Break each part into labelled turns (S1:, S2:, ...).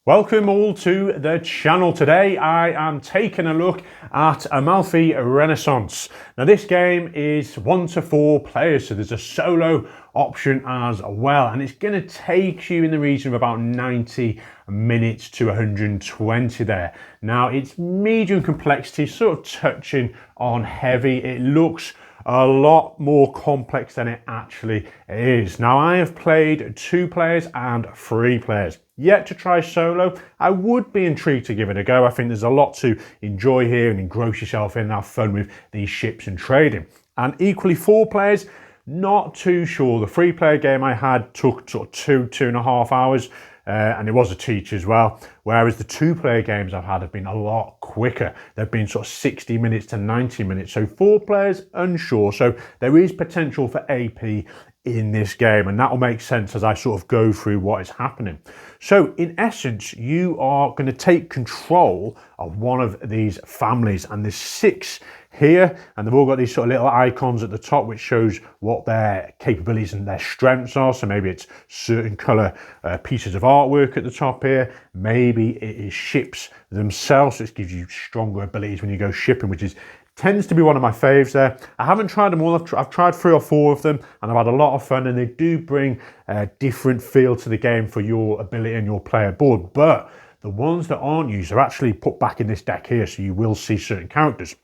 S1: Welcome all to the channel. Today I am taking a look at Amalfi Renaissance. Now this game is 1 to 4 players, so there's a solo option as well, and it's going to take you in the region of about 90 minutes to 120 there. Now it's medium complexity, sort of touching on heavy. It looks a lot more complex than it actually is. Now I have played 2 players and 3 players. Yet to try solo. I would be intrigued to give it a go. I think there's a lot to enjoy here and engross yourself in and have fun with these ships and trading. And equally 4 players, not too sure. The 3-player game I had took sort of 2.5 hours. And it was a teach as well. Whereas the 2-player games I've had have been a lot quicker. They've been sort of 60 minutes to 90 minutes. So 4 players, unsure. So there is potential for AP in this game, and that will make sense as I sort of go through what is happening. So in essence, you are going to take control of one of these families, and there's 6 here, and they've all got these sort of little icons at the top which shows what their capabilities and their strengths are. So maybe it's certain color pieces of artwork at the top here, maybe it is ships themselves, so it gives you stronger abilities when you go shipping, which tends to be one of my faves there. I haven't tried them all. I've tried 3 or 4 of them, and I've had a lot of fun, and they do bring a different feel to the game for your ability and your player board. But the ones that aren't used are actually put back in this deck here, so you will see certain characters.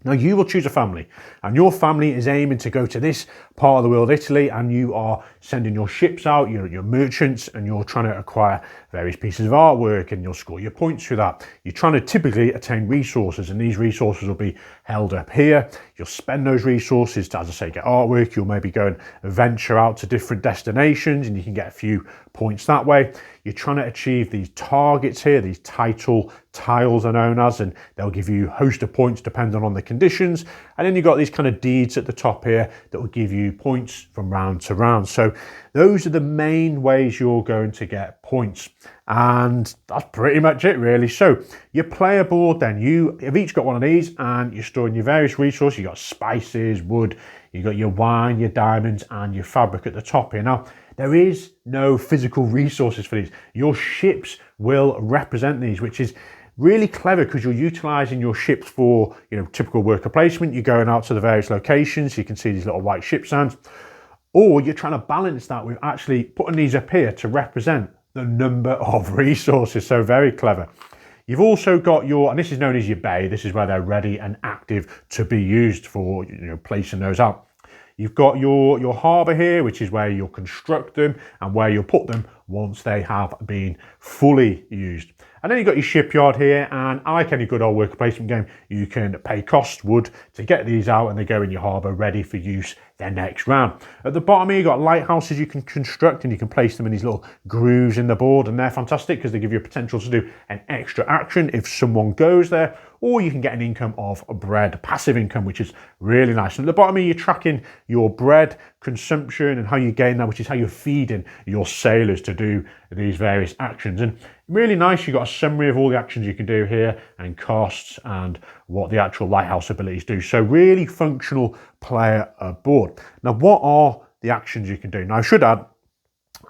S1: Now you will choose a family, and your family is aiming to go to this part of the world, Italy, and you are sending your ships out, your merchants, and you're trying to acquire various pieces of artwork, and you'll score your points through that. You're trying to typically attain resources, and these resources will be held up here. You'll spend those resources to, as I say, get artwork. You'll maybe go and venture out to different destinations, and you can get a few points that way. You're trying to achieve these targets here, these title tiles are known as, and they'll give you a host of points depending on the conditions. And then you've got these kind of deeds at the top here that will give you points from round to round. So those are the main ways you're going to get points. And that's pretty much it really. So your player board then, you have each got one of these, and you're storing your various resources. You've got spices, wood, you've got your wine, your diamonds, and your fabric at the top here. Now, there is no physical resources for these. Your ships will represent these, which is really clever because you're utilizing your ships for, typical worker placement. You're going out to the various locations. You can see these little white ship signs. Or you're trying to balance that with actually putting these up here to represent the number of resources. So very clever. You've also got and this is known as your bay. This is where they're ready and active to be used for, placing those out. You've got your harbour here, which is where you'll construct them and where you'll put them once they have been fully used. And then you've got your shipyard here, and like any good old worker placement game, you can pay cost wood to get these out, and they go in your harbour ready for use their next round. At the bottom here, you've got lighthouses you can construct, and you can place them in these little grooves in the board, and they're fantastic because they give you a potential to do an extra action if someone goes there, or you can get an income of bread, passive income, which is really nice. And at the bottom here, you're tracking your bread consumption and how you gain that, which is how you're feeding your sailors to do these various actions. And really nice, you've got a summary of all the actions you can do here and costs and what the actual lighthouse abilities do. So really functional player board. Now, what are the actions you can do? Now, I should add,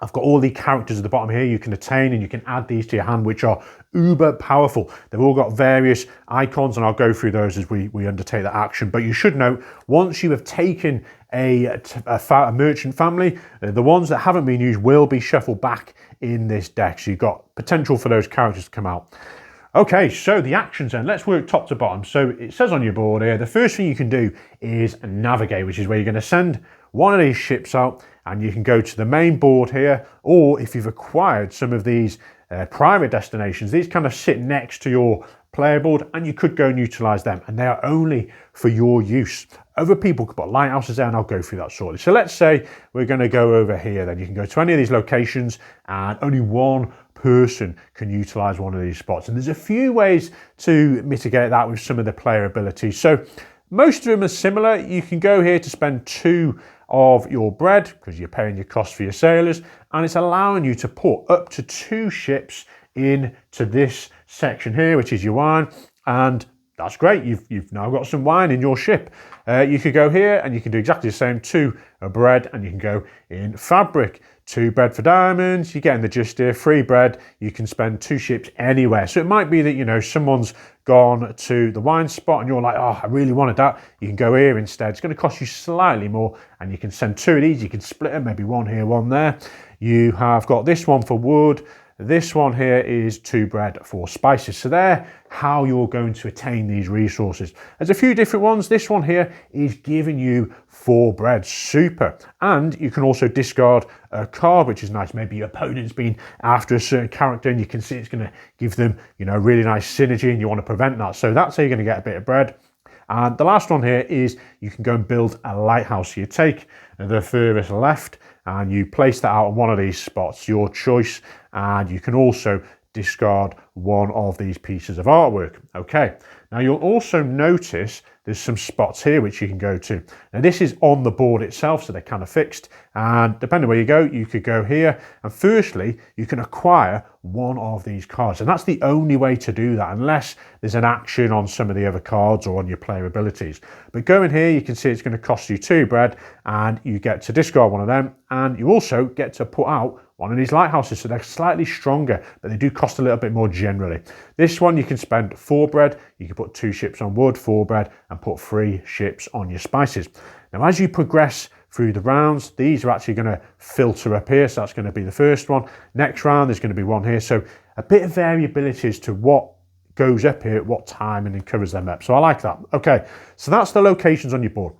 S1: I've got all the characters at the bottom here you can attain, and you can add these to your hand, which are uber powerful. They've all got various icons, and I'll go through those as we undertake that action. But you should know, once you have taken a merchant family, the ones that haven't been used will be shuffled back in this deck. So you've got potential for those characters to come out. Okay, so the actions then, let's work top to bottom. So it says on your board here, the first thing you can do is navigate, which is where you're going to send one of these ships out, and you can go to the main board here, or if you've acquired some of these private destinations, these kind of sit next to your player board, and you could go and utilize them, and they are only for your use. Other people could put lighthouses there, and I'll go through that shortly. So let's say we're going to go over here, then you can go to any of these locations, and only one person can utilize one of these spots. And there's a few ways to mitigate that with some of the player abilities. So most of them are similar. You can go here to spend 2 of your bread because you're paying your cost for your sailors, and it's allowing you to put up to 2 ships into this section here, which is your wine, and that's great. You've now got some wine in your ship. You could go here and you can do exactly the same. 2 bread, and you can go in fabric. 2 bread for diamonds. You're getting the gist here. 3 bread. You can spend 2 ships anywhere. So it might be that, you know, someone's gone to the wine spot and you're like, oh, I really wanted that. You can go here instead. It's going to cost you slightly more, and you can send 2 of these. You can split them, maybe 1 here, 1 there. You have got this one for wood. This one here is 2 bread for spices. So there, how you're going to attain these resources. There's a few different ones. This one here is giving you 4 bread. Super. And you can also discard a card, which is nice. Maybe your opponent's been after a certain character and you can see it's going to give them, you know, really nice synergy, and you want to prevent that. So that's how you're going to get a bit of bread. And the last one here is you can go and build a lighthouse. So you take the furthest left and you place that out on one of these spots, your choice, and you can also discard one of these pieces of artwork. Okay, now you'll also notice there's some spots here which you can go to. Now this is on the board itself, so they're kind of fixed, and depending where you go, you could go here, and firstly you can acquire one of these cards, and that's the only way to do that unless there's an action on some of the other cards or on your player abilities. But going here, you can see it's going to cost you 2 bread, and you get to discard one of them, and you also get to put out one of these lighthouses. So they're slightly stronger, but they do cost a little bit more generally. This one you can spend 4 bread, you can put 2 ships on wood, 4 bread, and put 3 ships on your spices. Now as you progress through the rounds, these are actually going to filter up here, so that's going to be the first one. Next round there's going to be one here, so a bit of variability as to what goes up here at what time, and then covers them up. So I like that. Okay, so that's the locations on your board,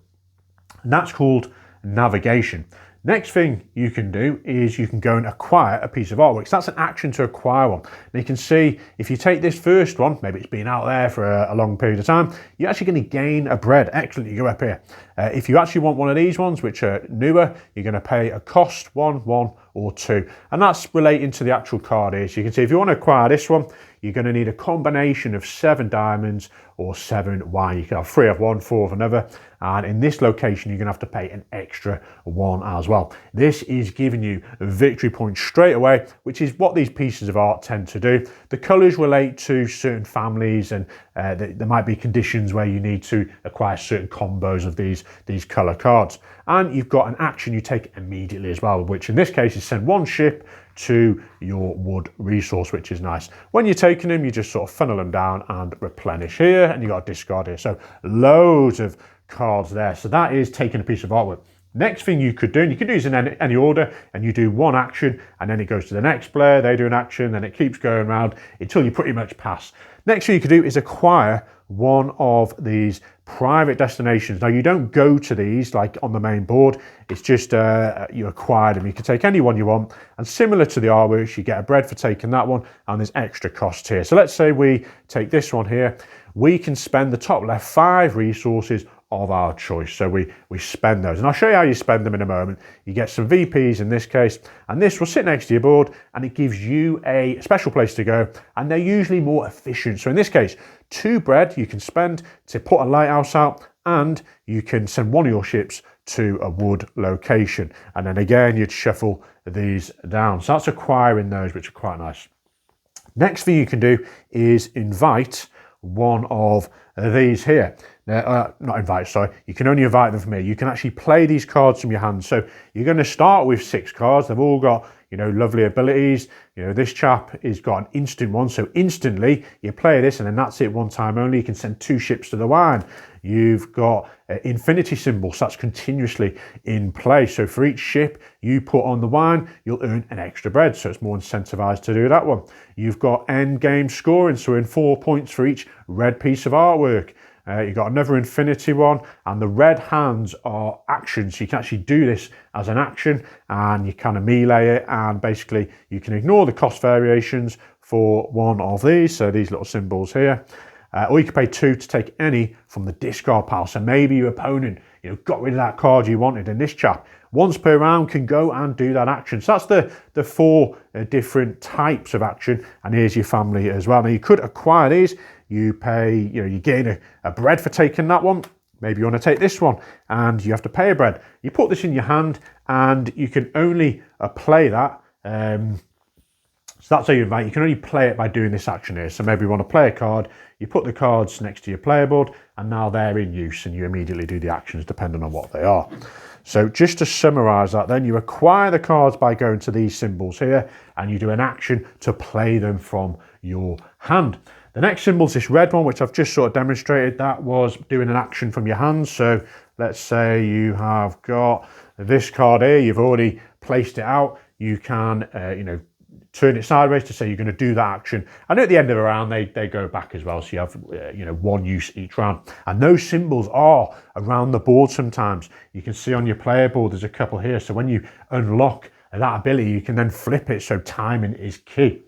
S1: and that's called navigation. Next thing you can do is you can go and acquire a piece of artwork. So that's an action to acquire one. And you can see if you take this first one, maybe it's been out there for a long period of time, you're actually going to gain a bread. Excellent, you go up here. If you actually want one of these ones, which are newer, you're going to pay a cost, 1, or 2. And that's relating to the actual card here. So you can see if you want to acquire this one, you're going to need a combination of 7 diamonds or 7 wine. You can have 3 of one, 4 of another. And in this location, you're going to have to pay an extra 1 as well. This is giving you victory points straight away, which is what these pieces of art tend to do. The colours relate to certain families, and there might be conditions where you need to acquire certain combos of these colour cards. And you've got an action you take immediately as well, which in this case is send 1 ship to your wood resource, which is nice. When you're taking them, you just sort of funnel them down and replenish here, and you got a discard here. So loads of cards there. So that is taking a piece of artwork. Next thing you could do, and you can do this in any order, and you do 1 action, and then it goes to the next player, they do an action, then it keeps going around until you pretty much pass. Next thing you could do is acquire one of these private destinations. Now you don't go to these like on the main board, it's just you acquire them. You can take any one you want, and similar to the artworks, you get a bread for taking that one, and there's extra cost here. So let's say we take this one here, we can spend the top left 5 resources of our choice. So we spend those, and I'll show you how you spend them in a moment. You get some VPs in this case, and this will sit next to your board, and it gives you a special place to go, and they're usually more efficient. So in this case, 2 bread you can spend to put a lighthouse out, and you can send one of your ships to a wood location, and then again you'd shuffle these down. So that's acquiring those, which are quite nice. Next thing you can do is invite one of these here. Not invite, sorry. You can only invite them from here. You can actually play these cards from your hand. So you're going to start with 6 cards. They've all got, you know, lovely abilities. You know, this chap has got an instant one. So instantly you play this, and then that's it, 1 time only. You can send 2 ships to the wine. You've got infinity symbols. That's continuously in play. So for each ship you put on the wine, you'll earn an extra bread. So it's more incentivized to do that one. You've got end game scoring. So in 4 points for each red piece of artwork. You've got another infinity one, and the red hands are actions. You can actually do this as an action, and you kind of melee it, and basically you can ignore the cost variations for one of these. So these little symbols here. Or you can pay 2 to take any from the discard pile. So maybe your opponent, you know, got rid of that card you wanted, and this chap once per round can go and do that action. So that's the 4 different types of action, and here's your family as well. Now you could acquire these. You pay, you know, you gain a bread for taking that one. Maybe you want to take this one, and you have to pay a bread. You put this in your hand, and you can only play that. So that's how you invite. You can only play it by doing this action here. So maybe you want to play a card, you put the cards next to your player board, and now they're in use, and you immediately do the actions depending on what they are. So just to summarize that, then you acquire the cards by going to these symbols here, and you do an action to play them from your hand. The next symbol is this red one, which I've just sort of demonstrated. That was doing an action from your hands. So let's say you have got this card here, you've already placed it out. You can, turn it sideways to say you're going to do that action. And at the end of the round, they go back as well. So you have, one use each round. And those symbols are around the board sometimes. You can see on your player board, there's a couple here. So when you unlock that ability, you can then flip it. So timing is key.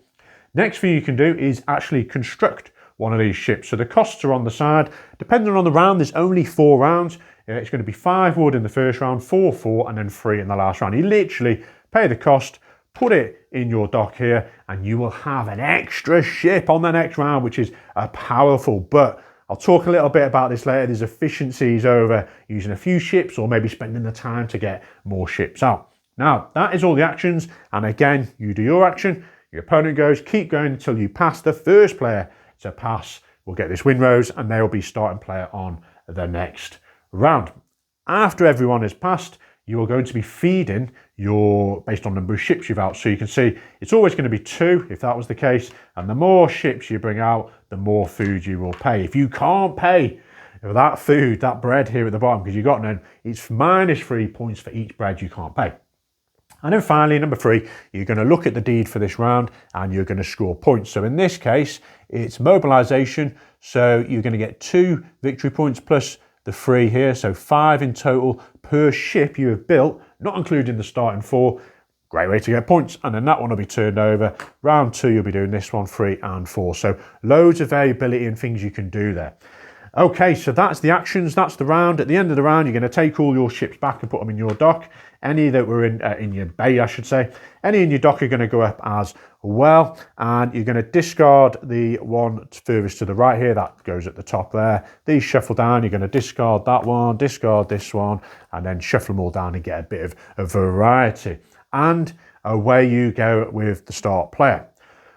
S1: Next thing you can do is actually construct one of these ships. So the costs are on the side. Depending on the round, there's only 4 rounds. It's going to be 5 wood in the first round, 4, and then 3 in the last round. You literally pay the cost, put it in your dock here, and you will have an extra ship on the next round, which is powerful. But I'll talk a little bit about this later. There's efficiencies over using a few ships or maybe spending the time to get more ships out. Now, that is all the actions. And again, you do your action, your opponent goes, keep going until you pass. The first player to pass will get this win rose, and they will be starting player on the next round. After everyone has passed, you are going to be feeding based on the number of ships you've out. So you can see it's always going to be 2 if that was the case. And the more ships you bring out, the more food you will pay. If you can't pay that food, that bread here at the bottom, because you've got none, it's -3 points for each bread you can't pay. And then finally, number 3, you're going to look at the deed for this round and you're going to score points. So in this case, it's mobilization. So you're going to get 2 victory points plus the 3 here. So 5 in total per ship you have built, not including the starting 4. Great way to get points. And then that one will be turned over. Round 2, you'll be doing this one, 3 and 4. So loads of variability and things you can do there. Okay, so that's the actions, that's the round. At the end of the round, you're going to take all your ships back and put them in your dock. Any that were in your bay, I should say. Any in your dock are going to go up as well. And you're going to discard the one furthest to the right here. That goes at the top there. These shuffle down. You're going to discard that one, discard this one, and then shuffle them all down and get a bit of a variety. And away you go with the start player.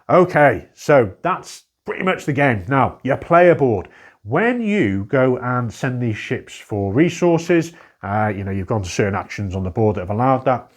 S1: Okay, so that's pretty much the game. Now, your player board. When you go and send these ships for resources, you've gone to certain actions on the board that have allowed that.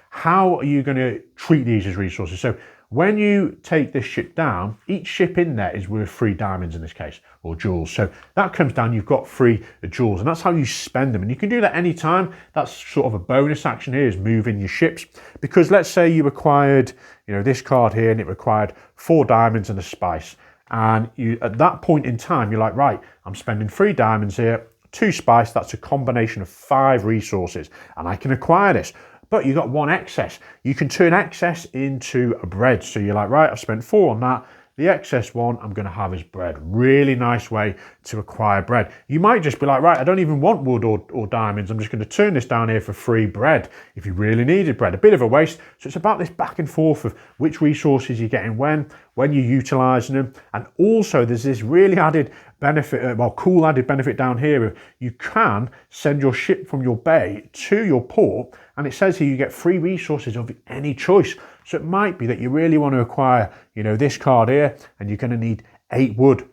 S1: How are you going to treat these as resources? So when you take this ship down, each ship in there is worth 3 diamonds in this case, or jewels. So that comes down, you've got 3 jewels, and that's how you spend them. And you can do that anytime. That's sort of a bonus action here, is moving your ships. Because let's say you acquired, this card here, and it required 4 diamonds and a spice. And at that point in time, you're like, right, I'm spending 3 diamonds here, 2 spice, that's a combination of 5 resources, and I can acquire this. But you've got 1 excess. You can turn excess into a bread. So you're like, right, I've spent 4 on that. The excess one I'm going to have is bread. Really nice way to acquire bread. You might just be like, right, I don't even want wood or diamonds. I'm just going to turn this down here for free bread if you really needed bread. A bit of a waste. So it's about this back and forth of which resources you're getting when you're utilising them. And also there's this really added benefit, cool added benefit down here. You can send your ship from your bay to your port, and it says here you get 3 resources of any choice. So it might be that you really want to acquire, this card here, and you're going to need 8 wood.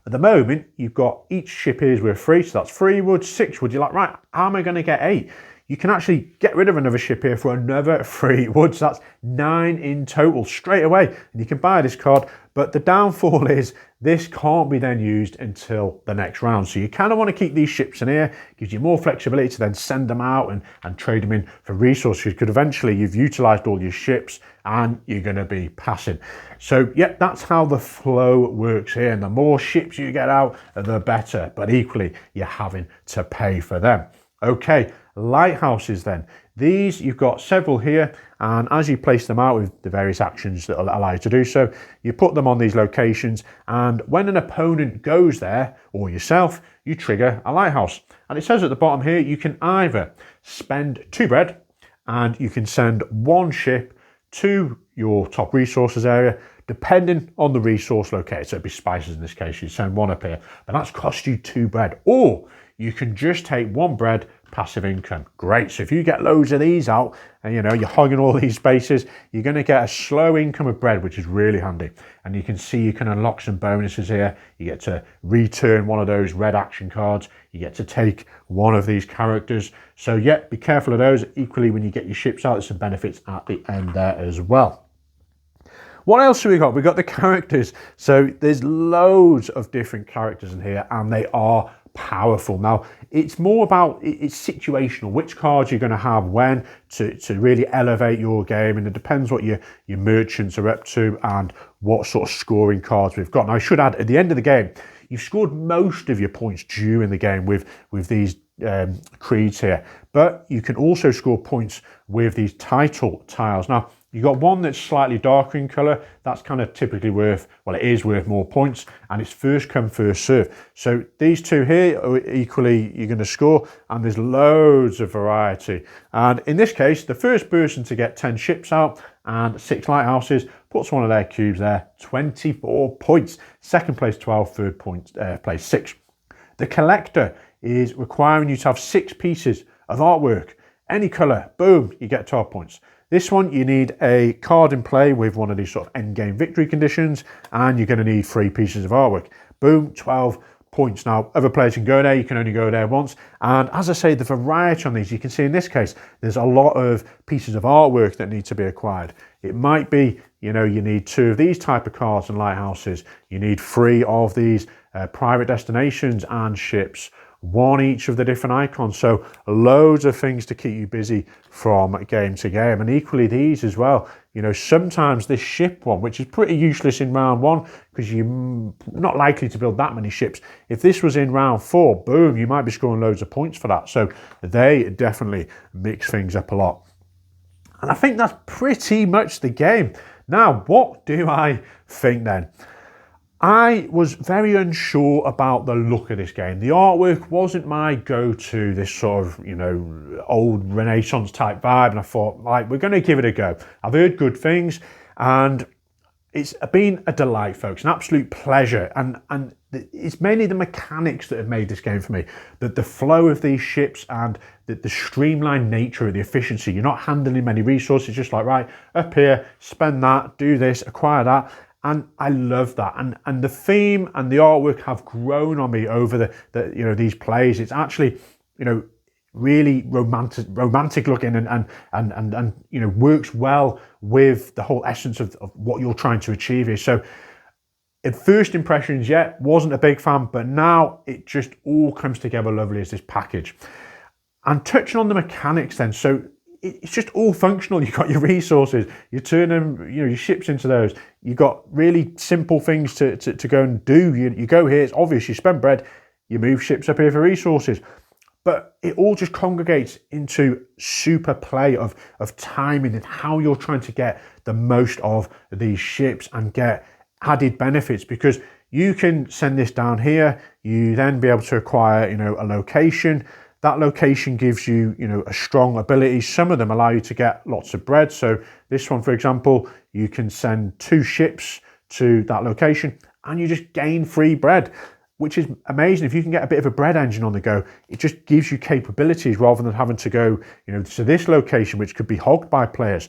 S1: At the moment, you've got each ship here is worth 3, so that's 3 wood, 6 wood. You're like, right, how am I going to get 8? You can actually get rid of another ship here for another 3 wood. So that's 9 in total straight away. And you can buy this card, but the downfall is this can't be then used until the next round. So you kind of want to keep these ships in here. Gives you more flexibility to then send them out and trade them in for resources, because eventually you've utilized all your ships and you're going to be passing. So yeah, that's how the flow works here. And the more ships you get out, the better. But equally, you're having to pay for them. Okay, lighthouses then. These, you've got several here, and as you place them out with the various actions that allow you to do so, you put them on these locations, and when an opponent goes there, or yourself, you trigger a lighthouse. And it says at the bottom here, you can either spend 2 bread, and you can send 1 ship to your top resources area, depending on the resource locator. So it'd be spices in this case, you send 1 up here, but that's cost you 2 bread. Or you can just take 1 bread, passive income. Great. So if you get loads of these out and you're hogging all these spaces, you're going to get a slow income of bread, which is really handy. And you can see you can unlock some bonuses here. You get to return one of those red action cards. You get to take one of these characters. So yeah, be careful of those. Equally, when you get your ships out, there's some benefits at the end there as well. What else have we got? We've got the characters. So there's loads of different characters in here, and they are powerful. Now, it's more about, it's situational, which cards you're going to have when to really elevate your game, and it depends what your merchants are up to and what sort of scoring cards we've got. Now, I should add, at the end of the game, you've scored most of your points during the game with these creeds here, but you can also score points with these title tiles. Now, you've got one that's slightly darker in colour. That's kind of typically worth, well, it is worth more points, and it's first come, first serve. So these two here are equally you're going to score, and there's loads of variety. And in this case, the first person to get 10 ships out and 6 lighthouses puts one of their cubes there, 24 points. Second place 12, third place 6. The collector is requiring you to have 6 pieces of artwork. Any colour, boom, you get 12 points. This one, you need a card in play with one of these sort of end game victory conditions, and you're going to need 3 pieces of artwork. Boom, 12 points. Now, other players can go there, you can only go there once. And as I say, the variety on these, you can see in this case, there's a lot of pieces of artwork that need to be acquired. It might be, you need 2 of these type of cards and lighthouses. You need 3 of these private destinations and ships. 1 each of the different icons, so loads of things to keep you busy from game to game. And equally these as well, sometimes this ship one, which is pretty useless in round 1 because you're not likely to build that many ships. If this was in round 4, boom, you might be scoring loads of points for that. So they definitely mix things up a lot. And I think that's pretty much the game. Now, what do I think then? I was very unsure about the look of this game. The artwork wasn't my go-to, this sort of, old Renaissance type vibe. And I thought, we're going to give it a go. I've heard good things, and it's been a delight, folks, an absolute pleasure. And it's mainly the mechanics that have made this game for me. The flow of these ships and the streamlined nature of the efficiency. You're not handling many resources, just like, right, up here, spend that, do this, acquire that. And I love that, and the theme and the artwork have grown on me over these plays. It's actually really romantic looking and works well with the whole essence of what you're trying to achieve here. So at first impressions, wasn't a big fan, but now it just all comes together lovely as this package. And touching on the mechanics then, so it's just all functional. You've got your resources, you turn them, your ships into those. You've got really simple things to go and do. You go here, it's obvious, you spend bread, you move ships up here for resources. But it all just congregates into super play of timing and how you're trying to get the most of these ships and get added benefits, because you can send this down here, you then be able to acquire, a location. That location gives you, a strong ability. Some of them allow you to get lots of bread. So this one, for example, you can send 2 ships to that location and you just gain free bread, which is amazing. If you can get a bit of a bread engine on the go, it just gives you capabilities rather than having to go, to this location, which could be hogged by players.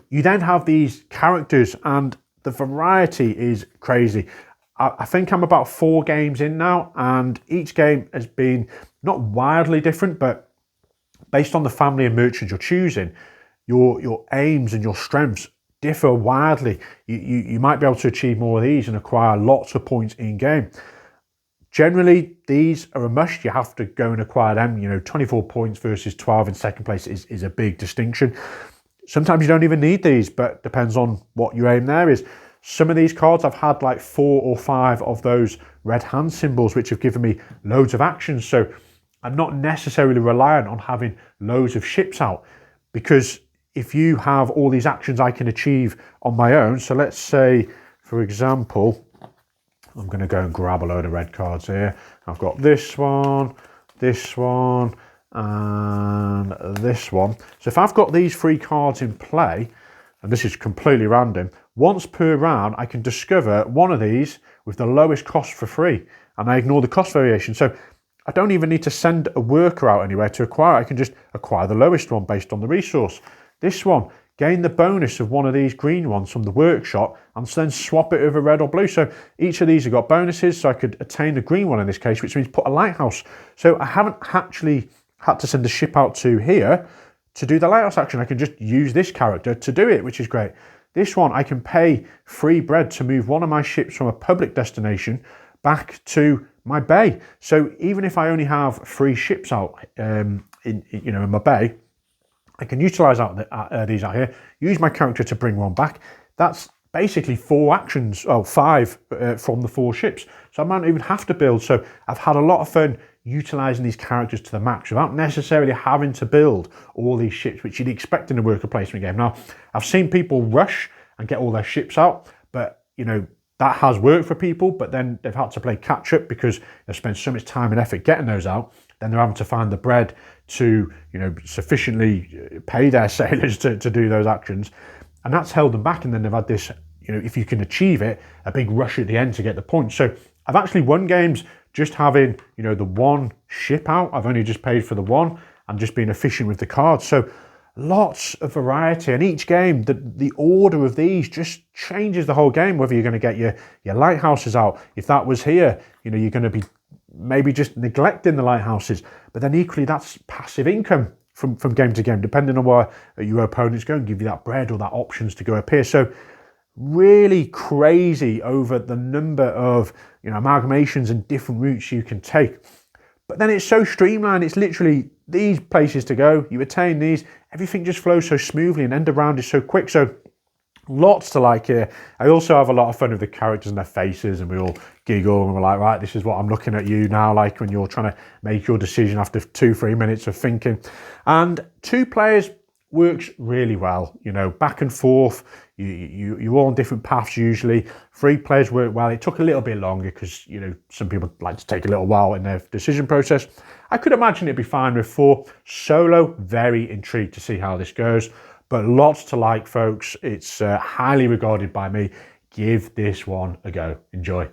S1: You then have these characters, and the variety is crazy. I think I'm about 4 games in now, and each game has been not wildly different, but based on the family and merchants you're choosing, your aims and your strengths differ wildly. You might be able to achieve more of these and acquire lots of points in game. Generally, these are a must. You have to go and acquire them. 24 points versus 12 in second place is a big distinction. Sometimes you don't even need these, but depends on what your aim there is. Some of these cards, I've had like 4 or 5 of those red hand symbols, which have given me loads of actions. So I'm not necessarily reliant on having loads of ships out, because if you have all these actions I can achieve on my own. So let's say, for example, I'm going to go and grab a load of red cards here. I've got this one, and this one. So if I've got these 3 cards in play, and this is completely random, once per round I can discover one of these with the lowest cost for free, and I ignore the cost variation. So I don't even need to send a worker out anywhere to acquire. I can just acquire the lowest one based on the resource. This one, gain the bonus of one of these green ones from the workshop and then swap it over red or blue. So each of these have got bonuses, so I could attain the green one in this case, which means put a lighthouse. So I haven't actually had to send a ship out to here to do the lighthouse action. I can just use this character to do it, which is great. This one, I can pay free bread to move one of my ships from a public destination back to my bay. So even if I only have 3 ships out in my bay, I can utilize these out here, use my character to bring one back. That's basically 4 actions, 5 from the 4 ships. So I might not even have to build. So I've had a lot of fun utilizing these characters to the max without necessarily having to build all these ships, which you'd expect in a worker placement game. Now, I've seen people rush and get all their ships out, but that has worked for people, but then they've had to play catch up because they've spent so much time and effort getting those out. Then they're having to find the bread to, sufficiently pay their sailors to do those actions. And that's held them back. And then they've had this, if you can achieve it, a big rush at the end to get the points. So I've actually won games just having, the 1 ship out. I've only just paid for the 1 and just being efficient with the cards. So lots of variety, and each game, the order of these just changes the whole game, whether you're going to get your lighthouses out. If that was here, you're going to be maybe just neglecting the lighthouses, but then equally that's passive income from game to game, depending on where your opponent's going, give you that bread or that options to go up here. So really crazy over the number of amalgamations and different routes you can take. But then it's so streamlined. It's literally these places to go. You attain these. Everything just flows so smoothly, and end around is so quick. So lots to like here. I also have a lot of fun with the characters and their faces, and we all giggle and we're like, right, this is what I'm looking at you now, like when you're trying to make your decision after 2-3 minutes of thinking. And 2 players works really well, back and forth. You're all on different paths usually. 3 players work well. It took a little bit longer because, some people like to take a little while in their decision process. I could imagine it'd be fine with 4. Solo, very intrigued to see how this goes. But lots to like, folks. It's highly regarded by me. Give this one a go. Enjoy.